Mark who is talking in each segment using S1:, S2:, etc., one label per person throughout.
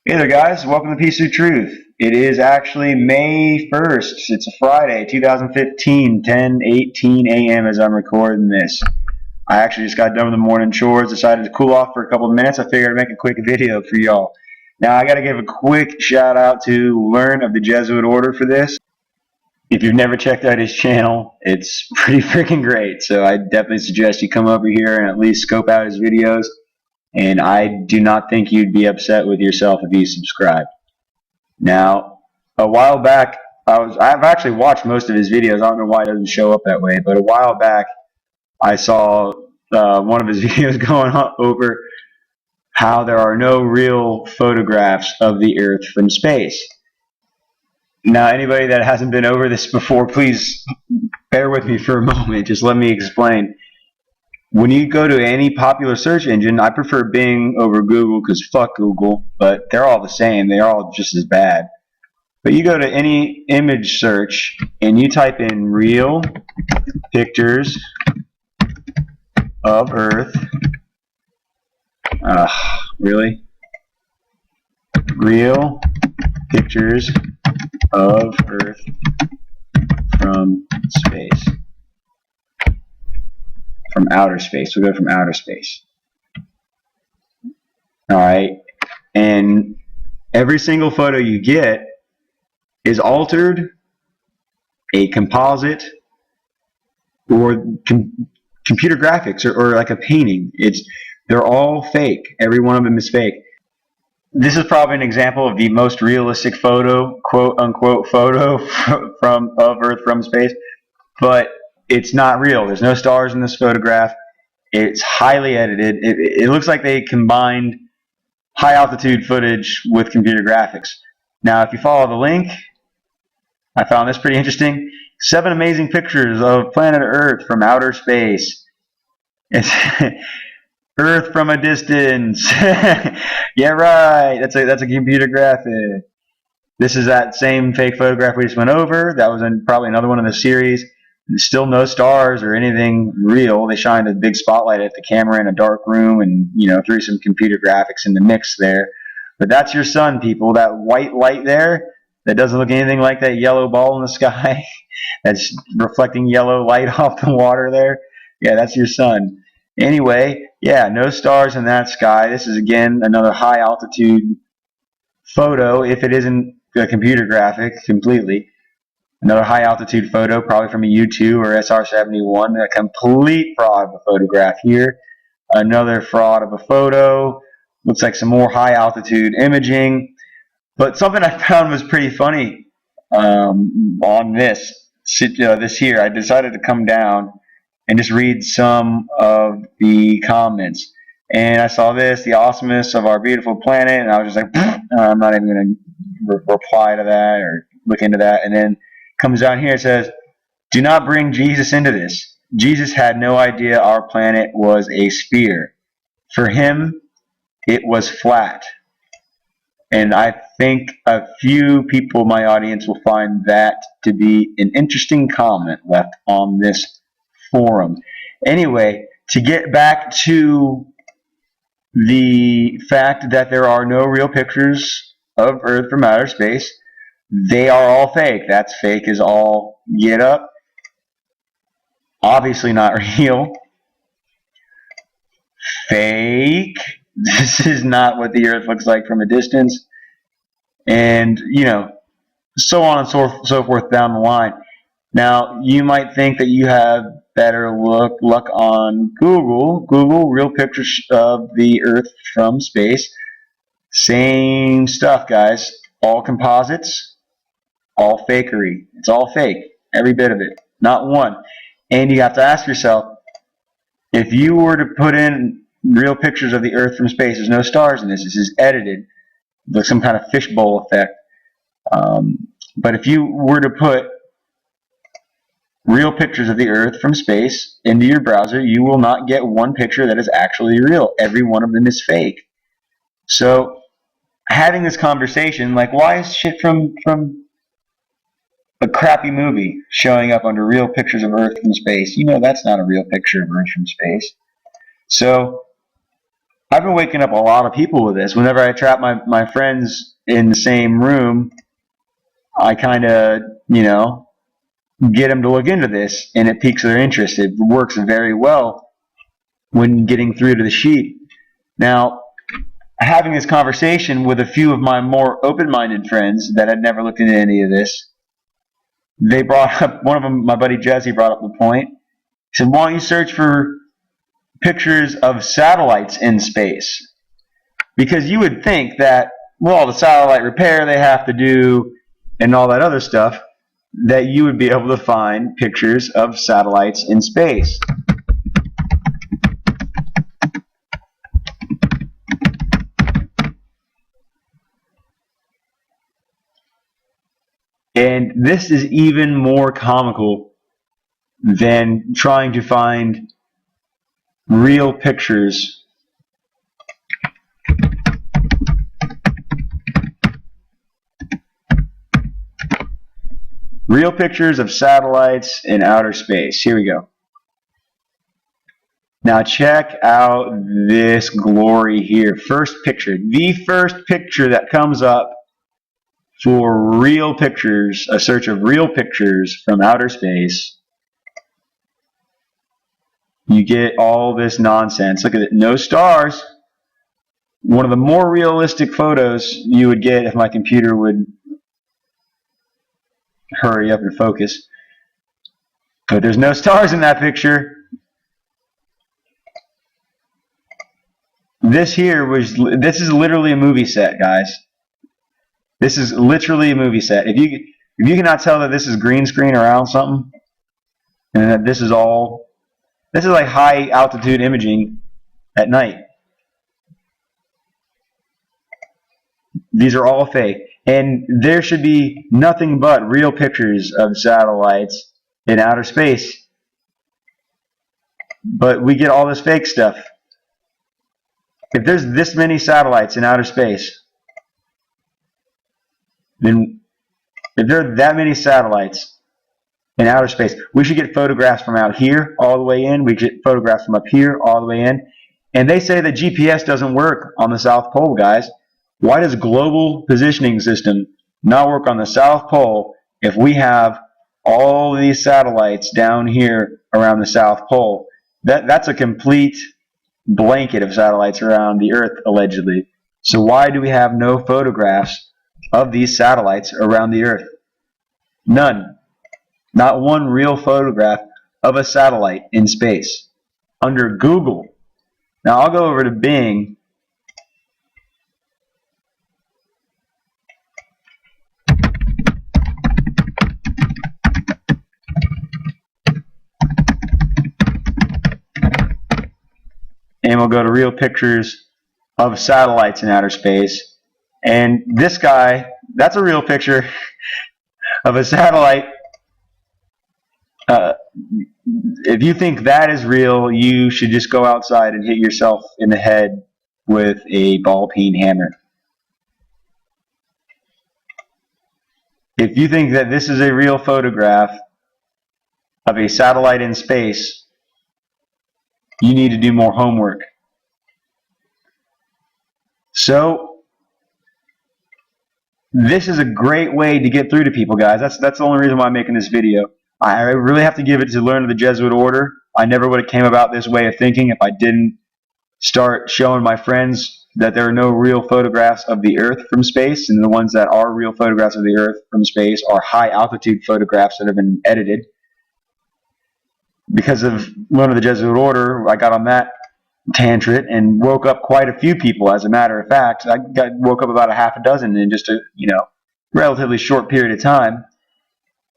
S1: Hey there, guys. Welcome to Peace of Truth. It is actually May 1st. It's a Friday, 2015, 10:18 a.m. as I'm recording this. I actually just got done with the morning chores, decided to cool off for a couple of minutes. I figured I'd make a quick video for y'all. Now, I got to give a quick shout out to Learn of the Jesuit Order for this. If you've never checked out his channel, it's pretty freaking great. So I definitely suggest you come over here and at least scope out his videos. And I do not think you'd be upset with yourself if you subscribe. Now, a while back, I've actually watched most of his videos. I don't know why it doesn't show up that way, but a while back, I saw one of his videos going over how there are no real photographs of the Earth from space. Now, anybody that hasn't been over this before, please bear with me for a moment. Just let me explain. When you go to any popular search engine, I prefer Bing over Google because fuck Google, but they're all the same. They're all just as bad. But you go to any image search and you type in real pictures of Earth. Really? Real pictures of Earth from space. From outer space. We'll go from outer space. Alright. And every single photo you get is altered, a composite, or computer graphics, or like a painting. They're all fake. Every one of them is fake. This is probably an example of the most realistic photo, quote unquote, photo of Earth from space, but it's not real. There's no stars in this photograph. It's highly edited. It looks like they combined high altitude footage with computer graphics. Now, if you follow the link, I found this pretty interesting. 7 amazing pictures of planet Earth from outer space. It's Earth from a distance. Yeah, right. That's a computer graphic. This is that same fake photograph we just went over. That was probably another one in the series. Still no stars or anything real. They shined a big spotlight at the camera in a dark room and, threw some computer graphics in the mix there. But that's your sun, people. That white light there that doesn't look anything like that yellow ball in the sky that's reflecting yellow light off the water there. Yeah, that's your sun. Anyway, yeah, no stars in that sky. This is, again, another high altitude photo, if it isn't a computer graphic completely. Another high altitude photo, probably from a U2 or SR-71. A complete fraud of a photograph here. Another fraud of a photo. Looks like some more high altitude imaging. But something I found was pretty funny on this year. I decided to come down and just read some of the comments. And I saw this, the awesomeness of our beautiful planet, and I was just like, I'm not even going to reply to that or look into that. And then comes down here, it says, do not bring Jesus into this. Jesus had no idea our planet was a sphere. For him, it was flat. And I think a few people in my audience will find that to be an interesting comment left on this forum. Anyway, to get back to the fact that there are no real pictures of Earth from outer space, they are all fake. That's fake as all get up. Obviously not real. Fake. This is not what the Earth looks like from a distance. And, so on and so forth down the line. Now, you might think that you have better luck on Google. Google, real pictures of the Earth from space. Same stuff, guys. All composites, all fakery. It's all fake. Every bit of it. Not one. And you have to ask yourself, if you were to put in real pictures of the Earth from space, there's no stars in this. This is edited with some kind of fishbowl effect. But if you were to put real pictures of the Earth from space into your browser, you will not get one picture that is actually real. Every one of them is fake. So having this conversation, like, why is shit from a crappy movie showing up under real pictures of Earth from space? That's not a real picture of Earth from space. So I've been waking up a lot of people with this. Whenever I trap my friends in the same room, I kind of, get them to look into this, and it piques their interest. It works very well when getting through to the sheet. Now, having this conversation with a few of my more open-minded friends that had never looked into any of this, they brought up, one of them, my buddy Jesse, brought up the point. He said, why don't you search for pictures of satellites in space? Because you would think that, well, all the satellite repair they have to do and all that other stuff, that you would be able to find pictures of satellites in space. And this is even more comical than trying to find real pictures of satellites in outer space. Here we go. Now check out this glory here. First picture. The first picture that comes up for real pictures, a search of real pictures from outer space, you get all this nonsense. Look at it. No stars. One of the more realistic photos you would get if my computer would hurry up and focus. But there's no stars in that picture. This is literally a movie set, guys. This is literally a movie set. If you cannot tell that this is green screen around something, and that this is like high altitude imaging at night. These are all fake. And there should be nothing but real pictures of satellites in outer space. But we get all this fake stuff. If there's this many satellites in outer space, then if there are that many satellites in outer space, we should get photographs from out here all the way in. We get photographs from up here all the way in. And they say that GPS doesn't work on the South Pole, guys. Why does global positioning system not work on the South Pole if we have all these satellites down here around the South Pole? That's a complete blanket of satellites around the Earth, allegedly. So why do we have no photographs of these satellites around the Earth? None. Not one real photograph of a satellite in space. Under Google. Now I'll go over to Bing. And we'll go to real pictures of satellites in outer space. And this guy, that's a real picture of a satellite. If you think that is real, you should just go outside and hit yourself in the head with a ball-peen hammer. If you think that this is a real photograph of a satellite in space, you need to do more homework. So, this is a great way to get through to people, guys. That's the only reason why I'm making this video. I really have to give it to learn of the Jesuit Order. I never would have came about this way of thinking if I didn't start showing my friends that there are no real photographs of the Earth from space, and the ones that are real photographs of the Earth from space are high altitude photographs that have been edited. Because of learn of the Jesuit Order, I got on that tangent and woke up quite a few people. As a matter of fact, I woke up about a half a dozen in just a relatively short period of time.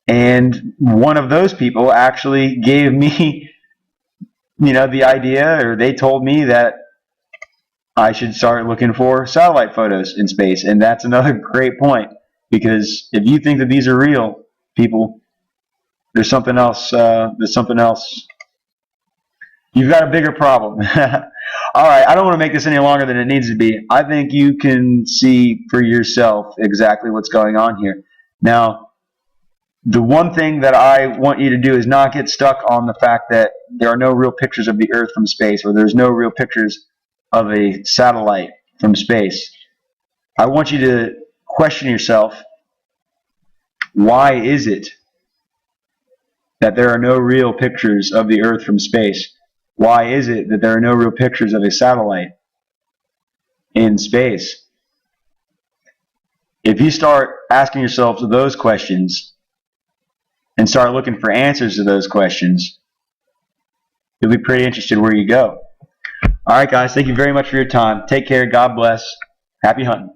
S1: And one of those people actually gave me, the idea, or they told me that I should start looking for satellite photos in space. And that's another great point, because if you think that these are real, people, there's something else. You've got a bigger problem. All right, I don't want to make this any longer than it needs to be. I think you can see for yourself exactly what's going on here. Now, the one thing that I want you to do is not get stuck on the fact that there are no real pictures of the Earth from space, or there's no real pictures of a satellite from space, I want you to question yourself, why is it that there are no real pictures of the Earth from space? Why is it that there are no real pictures of a satellite in space? If you start asking yourself those questions and start looking for answers to those questions, you'll be pretty interested where you go. All right, guys, thank you very much for your time. Take care. God bless. Happy hunting.